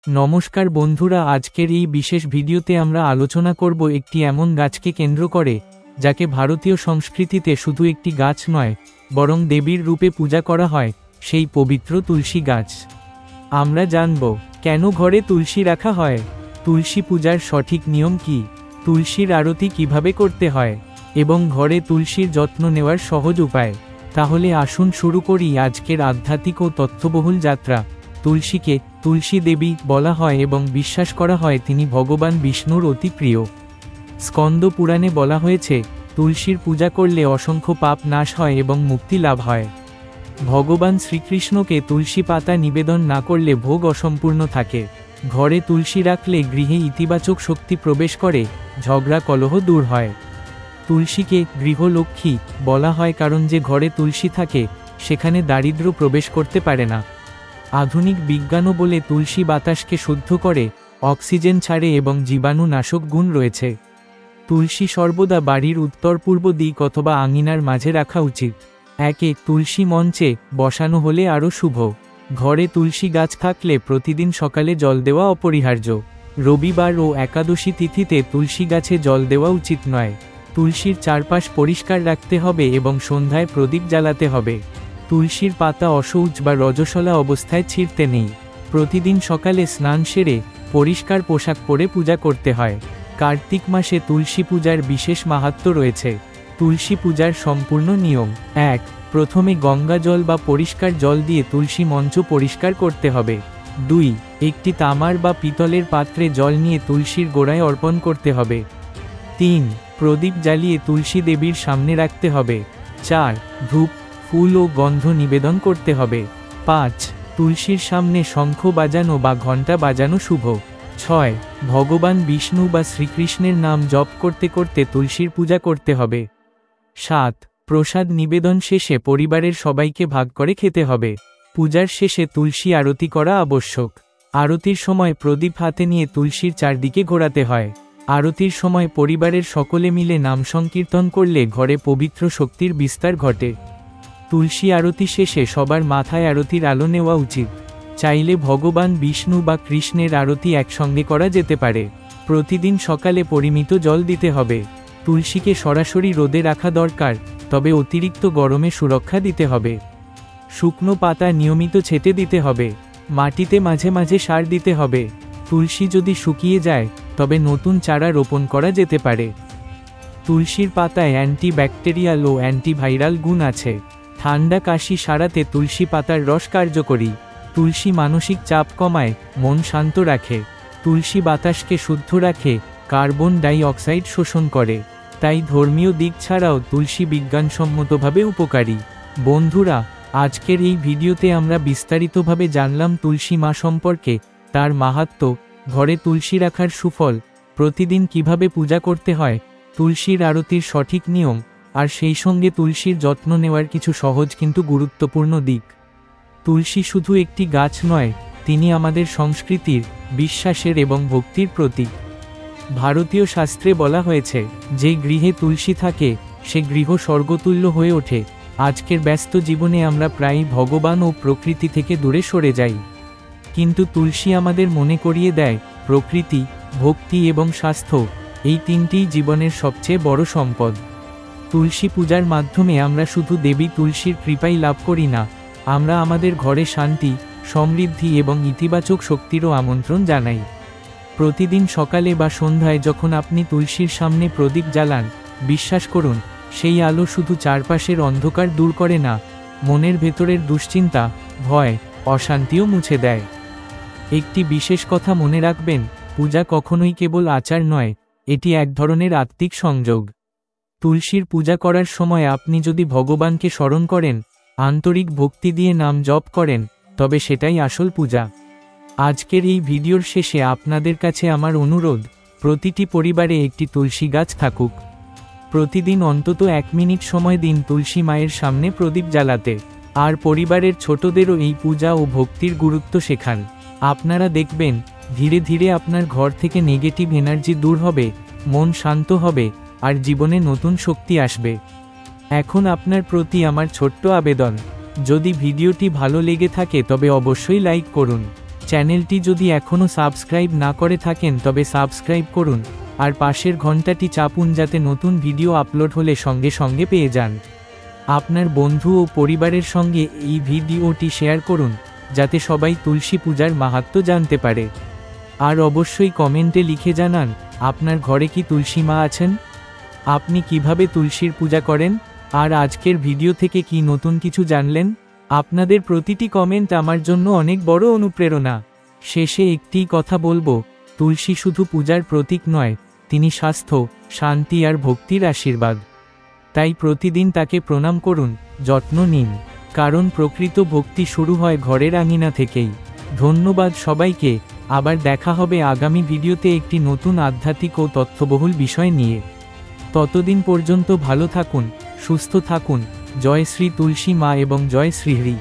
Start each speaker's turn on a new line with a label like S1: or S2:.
S1: নমস্কার বন্ধুরা, আজকের এই বিশেষ ভিডিওতে আমরা আলোচনা করব একটি এমন গাছকে কেন্দ্র করে যাকে ভারতীয় সংস্কৃতিতে শুধু একটি গাছ নয় বরং দেবীর রূপে পূজা করা হয়, সেই পবিত্র তুলসী গাছ। আমরা জানব কেন ঘরে তুলসী রাখা হয়, তুলসী পূজার সঠিক নিয়ম কি, তুলসীর আরতি কিভাবে করতে হয় এবং ঘরে তুলসীর যত্ন নেওয়ার সহজ উপায়। তাহলে আসুন শুরু করি আজকের আধ্যাত্মিক ও তথ্যবহুল যাত্রা। তুলসীকে তুলসী দেবী বলা হয় এবং বিশ্বাস করা হয় তিনি ভগবান বিষ্ণুর অতি প্রিয়। স্কন্দ পুরাণে বলা হয়েছে, তুলসীর পূজা করলে অসংখ্য পাপ নাশ হয় এবং মুক্তি লাভ হয়। ভগবান শ্রীকৃষ্ণকে তুলসী পাতা নিবেদন না করলে ভোগ অসম্পূর্ণ থাকে। ঘরে তুলসী রাখলে গৃহে ইতিবাচক শক্তি প্রবেশ করে, ঝগড়া কলহ দূর হয়। তুলসীকে গৃহলক্ষ্মী বলা হয় কারণ যে ঘরে তুলসী থাকে সেখানে দারিদ্র প্রবেশ করতে পারে না। আধুনিক বিজ্ঞানও বলে তুলসী বাতাসকে শুদ্ধ করে, অক্সিজেন ছাড়ে এবং জীবাণু নাশক গুণ রয়েছে। তুলসী সর্বদা বাড়ির উত্তর পূর্ব দিক অথবা আঙিনার মাঝে রাখা উচিত। একে তুলসী মঞ্চে বসানো হলে আরও শুভ। ঘরে তুলসী গাছ থাকলে প্রতিদিন সকালে জল দেওয়া অপরিহার্য। রবিবার ও একাদশী তিথিতে তুলসী গাছে জল দেওয়া উচিত নয়। তুলসীর চারপাশ পরিষ্কার রাখতে হবে এবং সন্ধ্যায় প্রদীপ জ্বালাতে হবে। তুলসীর পাতা অসৌচ বা রজস্বলা অবস্থায় ছিঁড়তে নেই। প্রতিদিন সকালে স্নান সেরে পরিষ্কার পোশাক পরে পূজা করতে হয়। কার্তিক মাসে তুলসী পূজার বিশেষ মাহাত্ম্য রয়েছে। তুলসী পূজার সম্পূর্ণ নিয়ম: 1. প্রথমে গঙ্গা জল বা পরিষ্কার জল দিয়ে তুলসী মঞ্চ পরিষ্কার করতে হবে। 2. একটি তামার বা পিতলের পাত্রে জল নিয়ে তুলসীর গোড়ায় অর্পণ করতে হবে। 3. প্রদীপ জ্বালিয়ে তুলসী দেবীর সামনে রাখতে হবে। 4. ধূপ, ফুল ও গন্ধ নিবেদন করতে হবে। 5. তুলসীর সামনে শঙ্খ বাজানো বা ঘণ্টা বাজানো শুভ। 6. ভগবান বিষ্ণু বা শ্রীকৃষ্ণের নাম জপ করতে করতে তুলসীর পূজা করতে হবে। 7. প্রসাদ নিবেদন শেষে পরিবারের সবাইকে ভাগ করে খেতে হবে। পূজার শেষে তুলসী আরতি করা আবশ্যক। আরতির সময় প্রদীপ হাতে নিয়ে তুলসীর চারদিকে ঘোরাতে হয়। আরতির সময় পরিবারের সকলে মিলে নাম সংকীর্তন করলে ঘরে পবিত্র শক্তির বিস্তার ঘটে। তুলসী আরতি শেষে সবার মাথায় আরতির আলো নেওয়া উচিত। চাইলে ভগবান বিষ্ণু বা কৃষ্ণের আরতি একসঙ্গে করা যেতে পারে। প্রতিদিন সকালে পরিমিত জল দিতে হবে। তুলসীকে সরাসরি রোদে রাখা দরকার, তবে অতিরিক্ত গরমে সুরক্ষা দিতে হবে। শুকনো পাতা নিয়মিত ছেঁটে দিতে হবে। মাটিতে মাঝে মাঝে সার দিতে হবে। তুলসী যদি শুকিয়ে যায় তবে নতুন চারা রোপণ করা যেতে পারে। তুলসীর পাতায় অ্যান্টিব্যাকটেরিয়াল ও অ্যান্টিভাইরাল গুণ আছে। ঠান্ডা কাশি সারাতে তুলসী পাতার রস কার্যকরী। তুলসী মানসিক চাপ কমায়, মন শান্ত রাখে। তুলসী বাতাসকে শুদ্ধ রাখে, কার্বন ডাই অক্সাইড শোষণ করে। তাই ধর্মীয় দিক ছাড়াও তুলসী বিজ্ঞানসম্মতভাবে উপকারী। বন্ধুরা, আজকের এই ভিডিওতে আমরা বিস্তারিতভাবে জানলাম তুলসী মা সম্পর্কে, তার মাহাত্ম্য, ঘরে তুলসী রাখার সুফল, প্রতিদিন কিভাবে পূজা করতে হয়, তুলসীর আরতির সঠিক নিয়ম, আর সেই সঙ্গে তুলসীর যত্ন নেওয়ার কিছু সহজ কিন্তু গুরুত্বপূর্ণ দিক। তুলসী শুধু একটি গাছ নয়, তিনি আমাদের সংস্কৃতির, বিশ্বাসের এবং ভক্তির প্রতীক। ভারতীয় শাস্ত্রে বলা হয়েছে, যে গৃহে তুলসী থাকে সে গৃহ স্বর্গতুল্য হয়ে ওঠে। আজকের ব্যস্ত জীবনে আমরা প্রায়ই ভগবান ও প্রকৃতি থেকে দূরে সরে যাই, কিন্তু তুলসী আমাদের মনে করিয়ে দেয়, প্রকৃতি, ভক্তি এবং স্বাস্থ্য, এই তিনটিই জীবনের সবচেয়ে বড় সম্পদ। তুলসী পূজার মাধ্যমে আমরা শুধু দেবী তুলসীর কৃপাই লাভ করি না, আমরা আমাদের ঘরে শান্তি, সমৃদ্ধি এবং ইতিবাচক শক্তিরও আমন্ত্রণ জানাই। প্রতিদিন সকালে বা সন্ধ্যায় যখন আপনি তুলসীর সামনে প্রদীপ জ্বালান, বিশ্বাস করুন, সেই আলো শুধু চারপাশের অন্ধকার দূর করে না, মনের ভেতরের দুশ্চিন্তা, ভয়, অশান্তিও মুছে দেয়। একটি বিশেষ কথা মনে রাখবেন, পূজা কখনোই কেবল আচার নয়, এটি এক ধরনের আত্মিক সংযোগ। তুলসীর পূজা করার সময় আপনি যদি ভগবানকে স্মরণ করেন, আন্তরিক ভক্তি দিয়ে নাম জপ করেন, তবে সেটাই আসল পূজা। আজকের এই ভিডিওর শেষে আপনাদের কাছে আমার অনুরোধ, প্রতিটি পরিবারে একটি তুলসী গাছ থাকুক। প্রতিদিন অন্তত 1 মিনিট সময় দিন তুলসী মায়ের সামনে প্রদীপ জ্বালাতে, আর পরিবারের ছোটদেরও এই পূজা ও ভক্তির গুরুত্ব শেখান। আপনারা দেখবেন, ধীরে ধীরে আপনার ঘর থেকে নেগেটিভ এনার্জি দূর হবে, মন শান্ত হবে, আর জীবনে নতুন শক্তি আসবে। এখন আপনার প্রতি আমার ছোট্ট আবেদন, যদি ভিডিওটি ভালো লেগে থাকে তবে অবশ্যই লাইক করুন, চ্যানেলটি যদি এখনও সাবস্ক্রাইব না করে থাকেন তবে সাবস্ক্রাইব করুন আর পাশের ঘন্টাটি চাপুন যাতে নতুন ভিডিও আপলোড হলে সঙ্গে সঙ্গে পেয়ে যান। আপনার বন্ধু ও পরিবারের সঙ্গে এই ভিডিওটি শেয়ার করুন যাতে সবাই তুলসী পূজার মাহাত্ম্য জানতে পারে। আর অবশ্যই কমেন্টে লিখে জানান আপনার ঘরে কি তুলসী মা আছেন, আপনি কিভাবে তুলসীর পূজা করেন, আর আজকের ভিডিও থেকে কি নতুন কিছু জানলেন। আপনাদের প্রতিটি কমেন্ট আমার জন্য অনেক বড় অনুপ্রেরণা। শেষে একটি কথা বলবো, তুলসী শুধু পূজার প্রতীক নয়, তিনি স্বাস্থ্য, শান্তি আর ভক্তির আশীর্বাদ। তাই প্রতিদিন তাকে প্রণাম করুন, যত্ন নিন, কারণ প্রকৃত ভক্তি শুরু হয় ঘরের আঙিনা থেকেই। ধন্যবাদ সবাইকে। আবার দেখা হবে আগামী ভিডিওতে একটি নতুন আধ্যাত্মিক ও তথ্যবহুল বিষয় নিয়ে। ততদিন পর্যন্ত ভালো থাকুন, সুস্থ থাকুন। জয় শ্রী তুলসী মা এবং জয় শ্রীহরি।